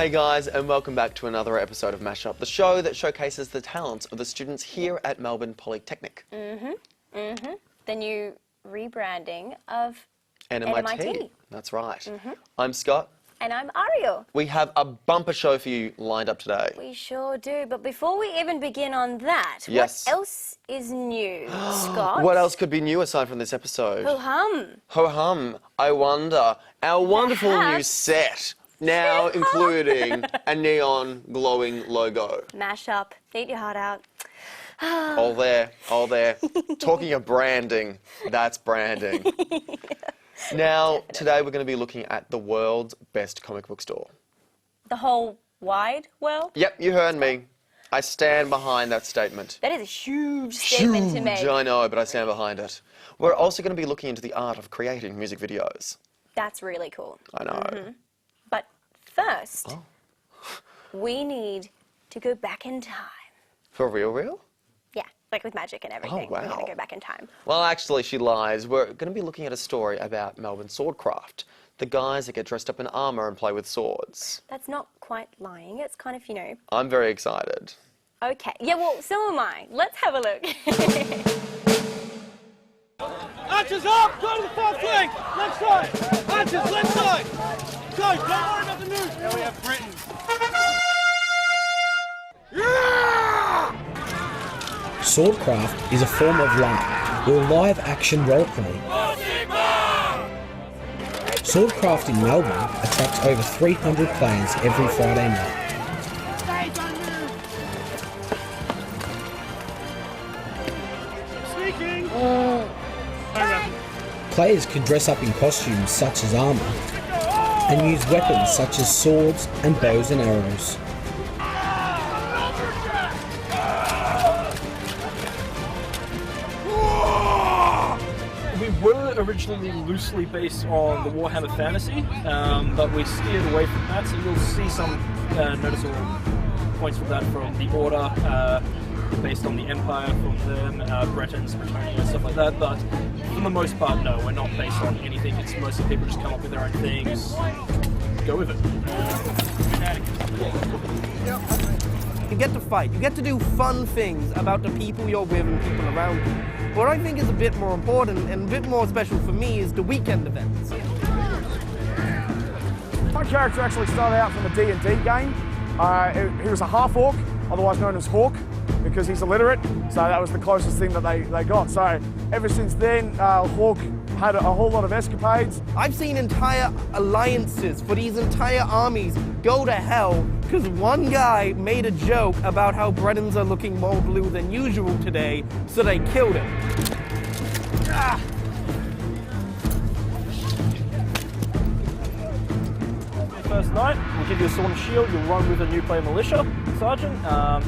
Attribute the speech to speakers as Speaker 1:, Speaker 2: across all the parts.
Speaker 1: Hey guys, and welcome back to another episode of Mashup, the show that showcases the talents of the students here at Melbourne Polytechnic.
Speaker 2: The new rebranding of
Speaker 1: NMIT. That's right. I'm Scott.
Speaker 2: And I'm Ariel.
Speaker 1: We have a bumper show for you lined up today.
Speaker 2: We sure do. But before we even begin on that,
Speaker 1: Yes.
Speaker 2: what else is new, Scott?
Speaker 1: What else could be new aside from this episode?
Speaker 2: Ho-hum.
Speaker 1: Ho-hum. I wonder. Our wonderful new
Speaker 2: Perhaps.
Speaker 1: set, now including a neon glowing logo.
Speaker 2: Mashup. Eat your heart out.
Speaker 1: All there, all there. Talking of branding, that's branding. Now, today we're going to be looking at the world's best comic book store.
Speaker 2: The whole wide world?
Speaker 1: Yep, you heard me. I stand behind that statement.
Speaker 2: That is a huge statement to make.
Speaker 1: Huge, I know, but I stand behind it. We're also going to be looking into the art of creating music videos.
Speaker 2: That's really cool.
Speaker 1: I know.
Speaker 2: But first, we need to go back in time.
Speaker 1: For real?
Speaker 2: Yeah, like with magic and everything.
Speaker 1: Oh, wow.
Speaker 2: We're going to go back in time.
Speaker 1: Well, actually, she lies. We're going to be looking at a story about Melbourne swordcraft. The guys that get dressed up in armour and play with swords.
Speaker 2: That's not quite lying. It's kind of,
Speaker 1: I'm very excited.
Speaker 2: Okay. Yeah, well, so am I. Let's have a look.
Speaker 3: Archers up! Go to the far flank! Left side! Archers, left side! Go! Don't worry about the news! Now we have Britain.
Speaker 4: Swordcraft is a form of LARP, or live-action roleplay. Swordcraft in Melbourne attracts over 300 players every Friday night.
Speaker 3: Sneaking!
Speaker 4: Players can dress up in costumes such as armour, and use weapons such as swords and bows and arrows.
Speaker 5: We were originally loosely based on the Warhammer fantasy, but we steered away from that, so you'll see some noticeable points from that from the Order, based on the Empire from them, Bretons, Bretonnia, stuff like that, but for the most part, no, we're not based on anything. It's mostly people just come up with their own things, go with it.
Speaker 6: You get to fight, you get to do fun things about the people you're with and people around you. What I think is a bit more important and a bit more special for me is the weekend events.
Speaker 7: My character actually started out from a D&D game. He was a half-orc, otherwise known as Hawk, because he's illiterate, so that was the closest thing that they got. So ever since then, Hawk had a whole lot of escapades.
Speaker 6: I've seen entire alliances for these entire armies go to hell because one guy made a joke about how Bretons are looking more blue than usual today, so they killed him.
Speaker 5: First night, we'll give you a sword and shield, you'll run with a new player militia sergeant.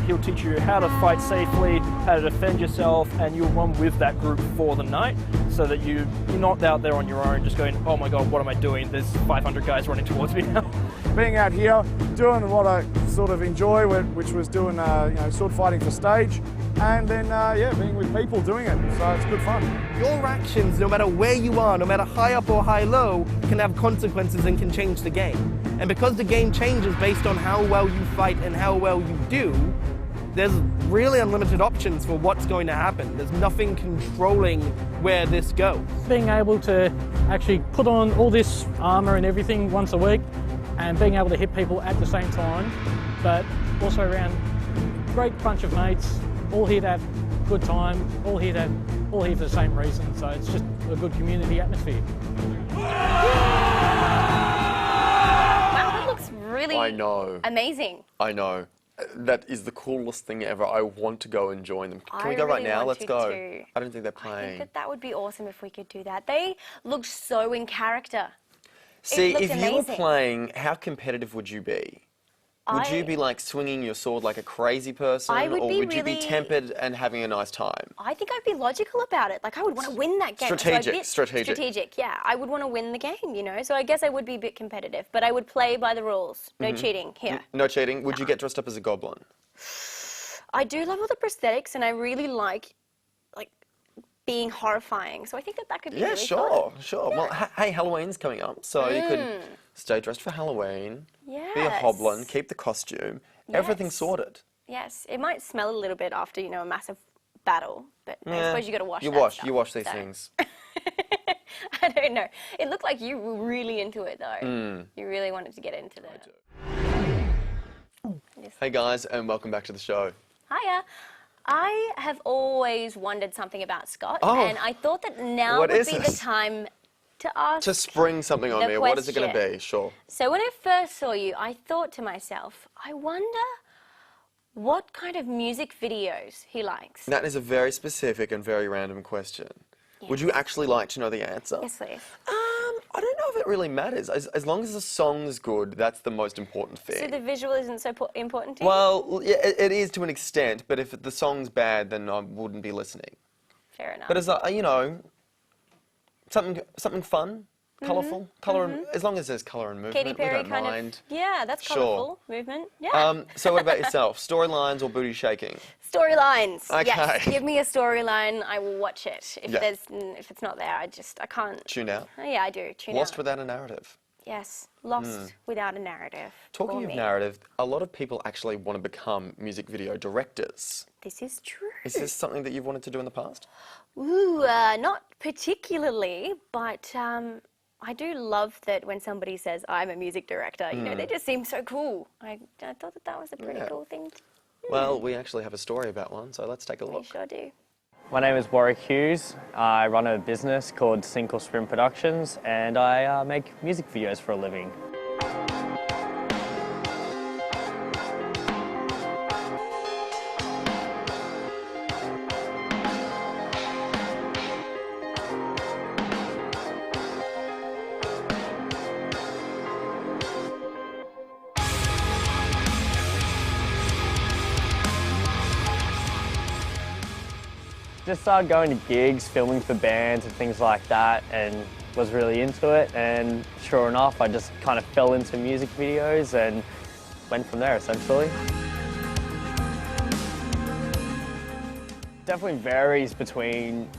Speaker 5: He'll teach you how to fight safely, how to defend yourself, and you'll run with that group for the night so that you're not out there on your own just going, oh my god, what am I doing? There's 500 guys running towards me now.
Speaker 7: Being out here, doing what I sort of enjoy, which was doing sword fighting for stage, and then being with people doing it, so it's good fun.
Speaker 6: Your actions, no matter where you are, no matter high up or high low, can have consequences and can change the game. And because the game changes based on how well you fight and how well you do, there's really unlimited options for what's going to happen. There's nothing controlling where this goes.
Speaker 8: Being able to actually put on all this armour and everything once a week and being able to hit people at the same time, but also around a great bunch of mates, all here to have a good time, all here for the same reason, so it's just a good community atmosphere.
Speaker 2: Really amazing.
Speaker 1: I know. That is the coolest thing ever. I want to go and join them. Can we go right now? Let's go.
Speaker 2: Too.
Speaker 1: I don't think they're playing.
Speaker 2: I think that would be awesome if we could do that. They looked so in character.
Speaker 1: See, if
Speaker 2: amazing.
Speaker 1: you were playing, how competitive would you be? Would you be like swinging your sword like a crazy person, or would you be tempered and having a nice time?
Speaker 2: I think I'd be logical about it. Like I would want to win that game. Strategic. Yeah, I would want to win the game. So I guess I would be a bit competitive, but I would play by the rules. No cheating here.
Speaker 1: No cheating. Would you get dressed up as a goblin?
Speaker 2: I do love all the prosthetics, and I really like being horrifying. So I think that could be really
Speaker 1: sure,
Speaker 2: fun.
Speaker 1: sure.
Speaker 2: Yeah.
Speaker 1: Well, hey, Halloween's coming up, so you could stay dressed for Halloween, be a hoblin, keep the costume, everything's sorted.
Speaker 2: Yes, it might smell a little bit after, you know, a massive battle, but I suppose you got to wash
Speaker 1: You wash these things.
Speaker 2: I don't know. It looked like you were really into it, though. You really wanted to get into that.
Speaker 1: Hey guys, and welcome back to the show.
Speaker 2: Hiya. I have always wondered something about Scott, and I thought that now would be the time to ask.
Speaker 1: To spring something on me. What is it going to be? Sure.
Speaker 2: So when I first saw you, I thought to myself, I wonder what kind of music videos he likes.
Speaker 1: That is a very specific and very random question. Yes. Would you actually like to know the answer?
Speaker 2: Yes, please.
Speaker 1: I don't know if it really matters. As long as the song's good, that's the most important thing.
Speaker 2: So the visual isn't so important to you?
Speaker 1: Well, yeah, it is to an extent, but if the song's bad, then I wouldn't be listening.
Speaker 2: Fair enough.
Speaker 1: But as you know, something fun, colourful, as long as there's colour and movement,
Speaker 2: Katy Perry
Speaker 1: we don't
Speaker 2: kind
Speaker 1: mind.
Speaker 2: of, yeah, that's colourful movement. Yeah.
Speaker 1: So what about yourself? Storylines or booty shaking?
Speaker 2: Storylines.
Speaker 1: Okay.
Speaker 2: Yes. Give me a storyline, I will watch it. If it's not there, I can't.
Speaker 1: Tune out.
Speaker 2: Yeah, I do. Tune out.
Speaker 1: Lost without a narrative.
Speaker 2: Yes, lost without a narrative.
Speaker 1: Talking of narrative, a lot of people actually want to become music video directors.
Speaker 2: This is true.
Speaker 1: Is this something that you've wanted to do in the past?
Speaker 2: Ooh, not particularly, but I do love that when somebody says, I'm a music director, you know, they just seem so cool. I thought that was a pretty cool thing.
Speaker 1: Well, we actually have a story about one, so let's take a look.
Speaker 2: We sure do.
Speaker 9: My name is Warwick Hughes. I run a business called Sink or Swim Productions, and I make music videos for a living. Just started going to gigs, filming for bands and things like that, and was really into it. And sure enough, I just kind of fell into music videos and went from there, essentially. Definitely varies between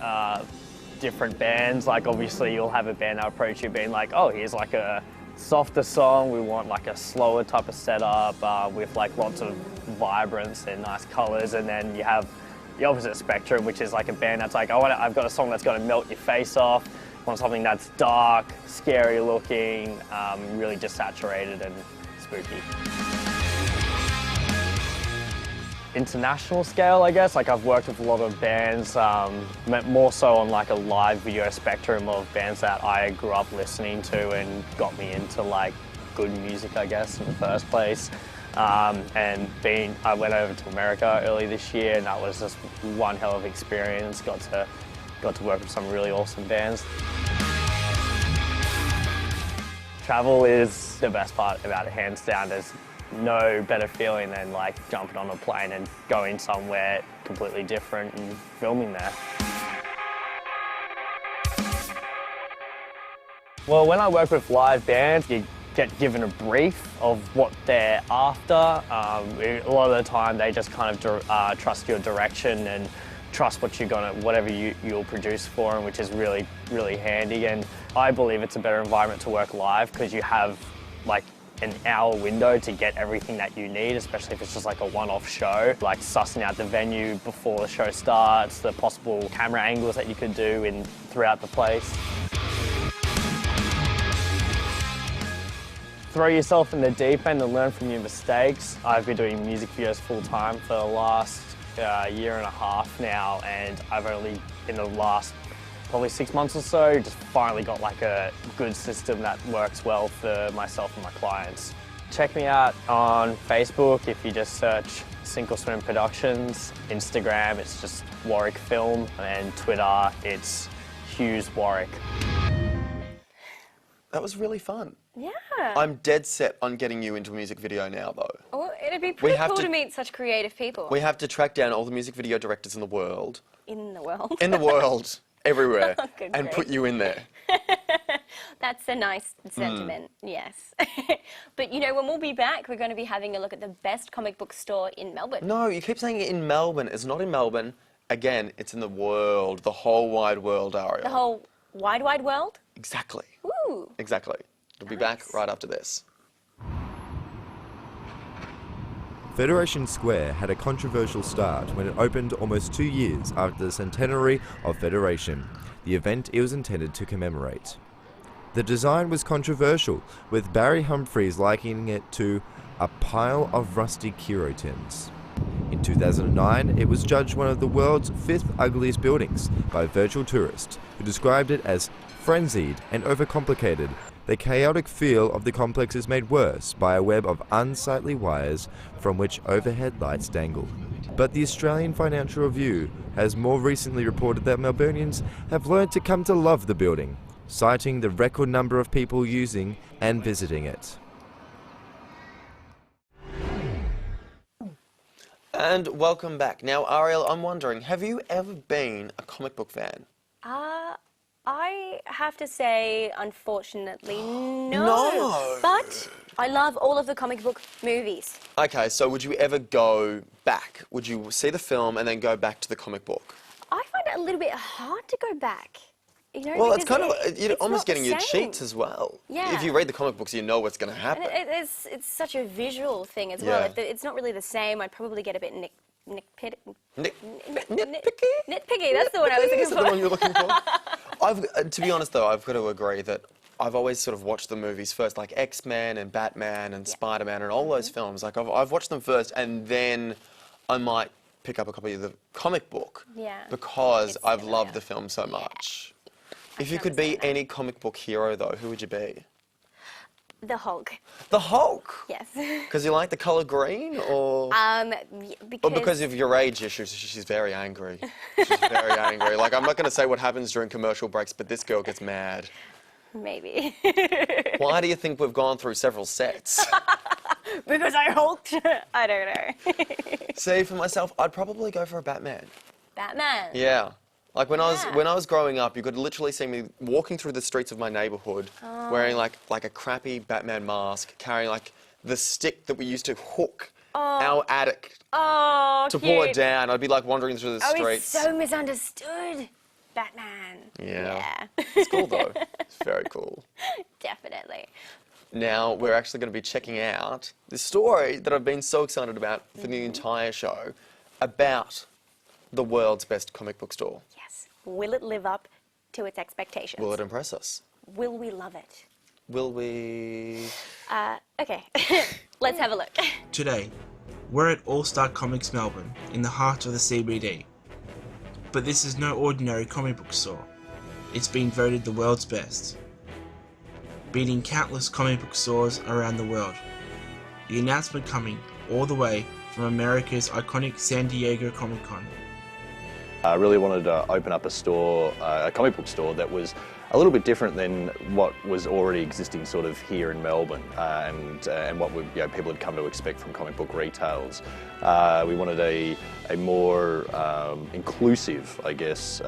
Speaker 9: different bands. Like obviously you'll have a band that approach you being like, oh, here's like a softer song, we want like a slower type of setup with like lots of vibrance and nice colors. And then you have the opposite spectrum, which is like a band that's like, I've got a song that's going to melt your face off. I want something that's dark, scary looking, really just saturated and spooky. International scale, I guess. Like I've worked with a lot of bands, more so on like a live video spectrum of bands that I grew up listening to and got me into like good music, I guess, in the first place. I went over to America early this year, and that was just one hell of an experience. Got to work with some really awesome bands. Travel is the best part about it, hands down. There's no better feeling than like jumping on a plane and going somewhere completely different and filming there. Well, when I work with live bands, you get given a brief of what they're after. A lot of the time they just kind of trust your direction and trust whatever you'll produce for them, which is really, really handy. And I believe it's a better environment to work live because you have like an hour window to get everything that you need, especially if it's just like a one-off show, like sussing out the venue before the show starts, the possible camera angles that you could do throughout the place. Throw yourself in the deep end and learn from your mistakes. I've been doing music videos full-time for the last year and a half now, and I've only, in the last probably 6 months or so, just finally got like a good system that works well for myself and my clients. Check me out on Facebook if you just search Sink or Swim Productions. Instagram, it's just Warwick Film, and Twitter, it's Hughes Warwick.
Speaker 1: That was really fun.
Speaker 2: Yeah.
Speaker 1: I'm dead set on getting you into a music video now, though.
Speaker 2: Well, it'd be pretty cool to meet such creative people.
Speaker 1: We have to track down all the music video directors in the world.
Speaker 2: In the world?
Speaker 1: In the world. Everywhere.
Speaker 2: Good
Speaker 1: and
Speaker 2: grief.
Speaker 1: put you in there.
Speaker 2: That's a nice sentiment, yes. But you know, when we'll be back, we're going to be having a look at the best comic book store in Melbourne.
Speaker 1: No, you keep saying it in Melbourne. It's not in Melbourne. Again, it's in the world, the whole wide world, Ariel.
Speaker 2: The whole wide world?
Speaker 1: Exactly.
Speaker 2: Ooh.
Speaker 1: Exactly. We'll be back right after this.
Speaker 10: Federation Square had a controversial start when it opened almost 2 years after the centenary of Federation, the event it was intended to commemorate. The design was controversial, with Barry Humphries likening it to a pile of rusty Kiro tins. In 2009, it was judged one of the world's 5th ugliest buildings by Virtual Tourist, who described it as frenzied and overcomplicated. The chaotic feel of the complex is made worse by a web of unsightly wires from which overhead lights dangle. But the Australian Financial Review has more recently reported that Melburnians have learned to come to love the building, citing the record number of people using and visiting it.
Speaker 1: And welcome back. Now, Ariel, I'm wondering, have you ever been a comic book fan?
Speaker 2: I have to say, unfortunately, no.
Speaker 1: No.
Speaker 2: But I love all of the comic book movies.
Speaker 1: Okay, so would you ever go back? Would you see the film and then go back to the comic book?
Speaker 2: I find it a little bit hard to go back. You know,
Speaker 1: Well, it's
Speaker 2: because
Speaker 1: kind of, you're
Speaker 2: it's
Speaker 1: almost
Speaker 2: not the
Speaker 1: getting your
Speaker 2: same.
Speaker 1: cheats as well.
Speaker 2: Yeah.
Speaker 1: If you read the comic books, you know what's going to happen.
Speaker 2: And it's such a visual thing as well.
Speaker 1: Yeah.
Speaker 2: It's not really the same. I'd probably get a bit nitpicky.
Speaker 1: Nitpicky?
Speaker 2: That's the one I was looking
Speaker 1: Is that the
Speaker 2: for.
Speaker 1: one you're looking for? To be honest, though, I've got to agree that I've always sort of watched the movies first, like X-Men and Batman and Spider-Man and all those films. Like, I've watched them first, and then I might pick up a copy of the comic book because I've loved the film so much. If you could be any comic book hero, though, who would you be?
Speaker 2: The Hulk.
Speaker 1: The Hulk?
Speaker 2: Yes.
Speaker 1: Because you like the colour green, or...?
Speaker 2: Because...
Speaker 1: Or because of your age, she's very angry. She's very angry. Like, I'm not going to say what happens during commercial breaks, but this girl gets mad.
Speaker 2: Maybe.
Speaker 1: Why do you think we've gone through several sets?
Speaker 2: Because I hulked? I don't know.
Speaker 1: See, for myself, I'd probably go for a Batman.
Speaker 2: Batman?
Speaker 1: Yeah. Like when I was growing up, you could literally see me walking through the streets of my neighbourhood wearing like a crappy Batman mask, carrying like the stick that we used to hook our attic to pull it down. I'd be like wandering through the streets.
Speaker 2: Oh, he's so misunderstood. Batman.
Speaker 1: Yeah. It's cool though. It's very cool.
Speaker 2: Definitely.
Speaker 1: Now, we're actually going to be checking out the story that I've been so excited about for the entire show about the world's best comic book store.
Speaker 2: Yes. Will it live up to its expectations?
Speaker 1: Will it impress us?
Speaker 2: Will we love it?
Speaker 1: Will we...
Speaker 2: Okay. Let's have a look.
Speaker 11: Today, we're at All Star Comics Melbourne, in the heart of the CBD. But this is no ordinary comic book store. It's been voted the world's best, beating countless comic book stores around the world. The announcement coming all the way from America's iconic San Diego Comic-Con.
Speaker 12: I really wanted to open up a store, a comic book store that was a little bit different than what was already existing sort of here in Melbourne and what people had come to expect from comic book retailers. We wanted a more inclusive, I guess,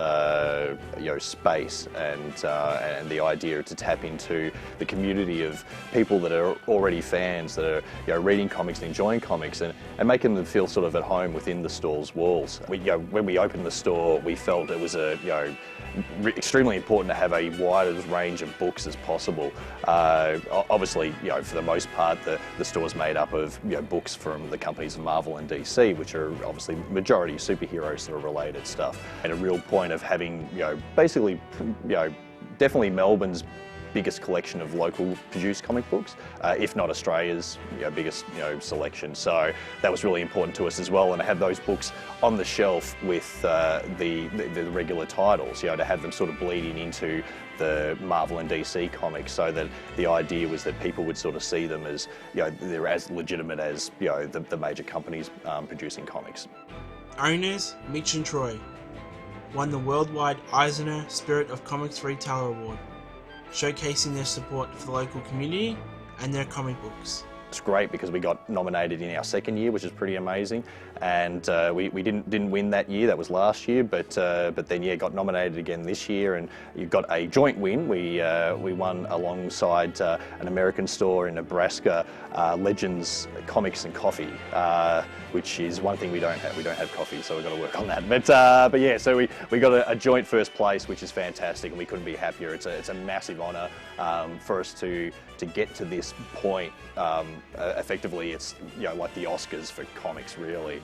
Speaker 12: space and the idea to tap into the community of people that are already fans, that are reading comics and enjoying comics and making them feel sort of at home within the store's walls. When we opened the store, we felt it was extremely important to have a wide range of books as possible. Obviously, for the most part, the store's made up of books from the companies of Marvel and DC, which are obviously majority superheroes sort of related stuff, and a real point of having basically definitely Melbourne's biggest collection of local produced comic books, if not Australia's biggest selection. So that was really important to us as well, and to have those books on the shelf with the regular titles, to have them sort of bleeding into the Marvel and DC comics, so that the idea was that people would sort of see them as they're as legitimate as the major companies producing comics.
Speaker 11: Owners Mitch and Troy won the worldwide Eisner Spirit of Comics Retailer Award, showcasing their support for the local community and their comic books.
Speaker 12: it's great because we got nominated in our second year, which is pretty amazing. And we didn't win that year. That was last year, but then yeah, got nominated again this year, and you got a joint win. We won alongside an American store in Nebraska, Legends Comics and Coffee, which is one thing we don't have. We don't have coffee, so we've got to work on that. But yeah, so we got a joint first place, which is fantastic, and we couldn't be happier. It's a massive honour for us to get to this point. Effectively, it's like the Oscars for comics, really.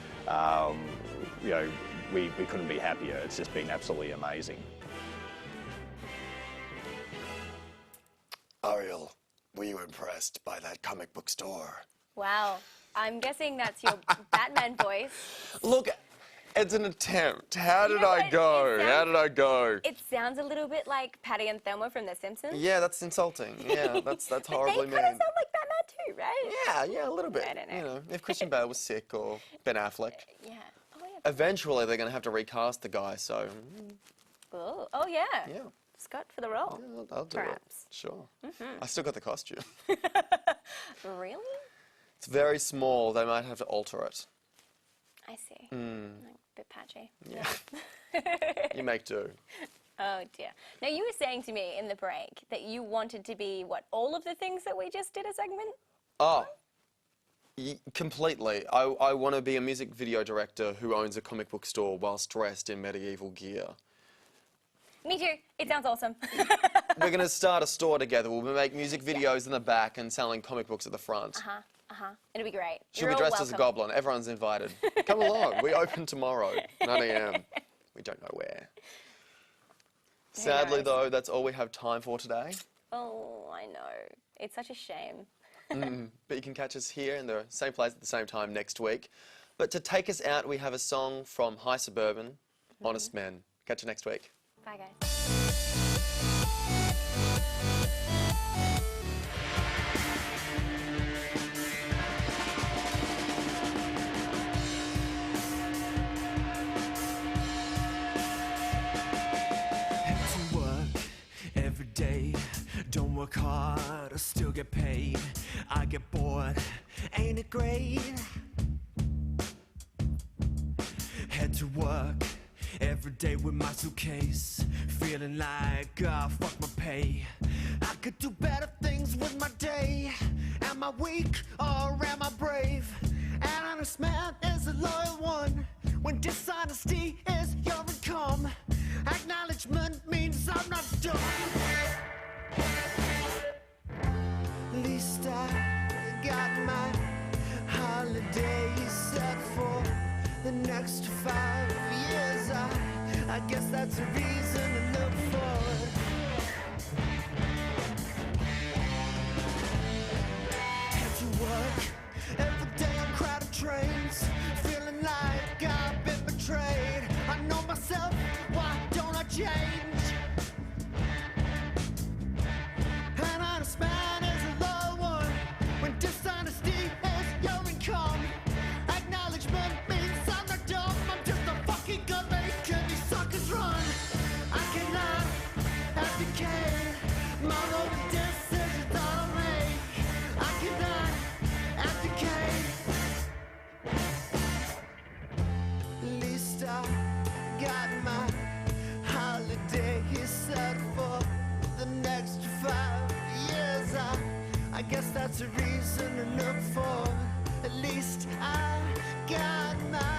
Speaker 12: We couldn't be happier. It's just been absolutely amazing.
Speaker 1: Ariel, were you impressed by that comic book store?
Speaker 2: Wow. I'm guessing that's your Batman voice.
Speaker 1: Look, it's an attempt. How did I go?
Speaker 2: It sounds a little bit like Patty and Thelma from The Simpsons.
Speaker 1: Yeah, that's insulting. Yeah, that's horribly
Speaker 2: They
Speaker 1: mean.
Speaker 2: kind of sound like Batman too, right?
Speaker 1: Yeah, a little bit.
Speaker 2: I don't know.
Speaker 1: If Christian Bale was sick or Ben Affleck.
Speaker 2: Yeah. Oh, yeah.
Speaker 1: Eventually, they're going to have to recast the guy, so...
Speaker 2: Oh yeah.
Speaker 1: Yeah.
Speaker 2: Scott for the role.
Speaker 1: Yeah, I'll do
Speaker 2: Perhaps.
Speaker 1: it. Sure. I still got the costume.
Speaker 2: Really?
Speaker 1: It's very small. They might have to alter it.
Speaker 2: I see. Like, a bit patchy.
Speaker 1: Yeah. You make do.
Speaker 2: Oh dear. Now you were saying to me in the break that you wanted to be, what, all of the things that we just did a segment?
Speaker 1: Oh. Completely. I want to be a music video director who owns a comic book store whilst dressed in medieval gear.
Speaker 2: Me too. It sounds awesome.
Speaker 1: We're going to start a store together. We'll make music videos in the back and selling comic books at the front.
Speaker 2: It'll be great.
Speaker 1: She'll
Speaker 2: You're
Speaker 1: be
Speaker 2: all
Speaker 1: dressed as a
Speaker 2: welcome.
Speaker 1: goblin. Everyone's invited. Come along. We open tomorrow, 9 a.m. We don't know where. Sadly, though, that's all we have time for today.
Speaker 2: Oh, I know. It's such a shame.
Speaker 1: But you can catch us here in the same place at the same time next week. But to take us out, we have a song from High Suburban, Honest Men. Catch you next week.
Speaker 2: Bye, guys.
Speaker 13: Don't work hard, I still get paid. I get bored, ain't it great? Head to work every day with my suitcase, feeling like fuck my pay. I could do better things with my day. Am I weak or am I brave? An honest man is a loyal one when dishonesty is your income. Acknowledgement means I'm not dumb. At least I got my holiday set for the next 5 years. I guess that's a reason to look forward. Head to work every day on crowded trains, feeling like I've been betrayed. I know myself, why don't I change? An honest man is a low one when dishonesty is your income. Acknowledgement means I'm not dumb, I'm just a fucking gun making these suckers run. I cannot abdicate my own decisions that I make. I cannot abdicate. At least I got my holiday set for the next 5 years. I guess that's a reason to look for. At least I got my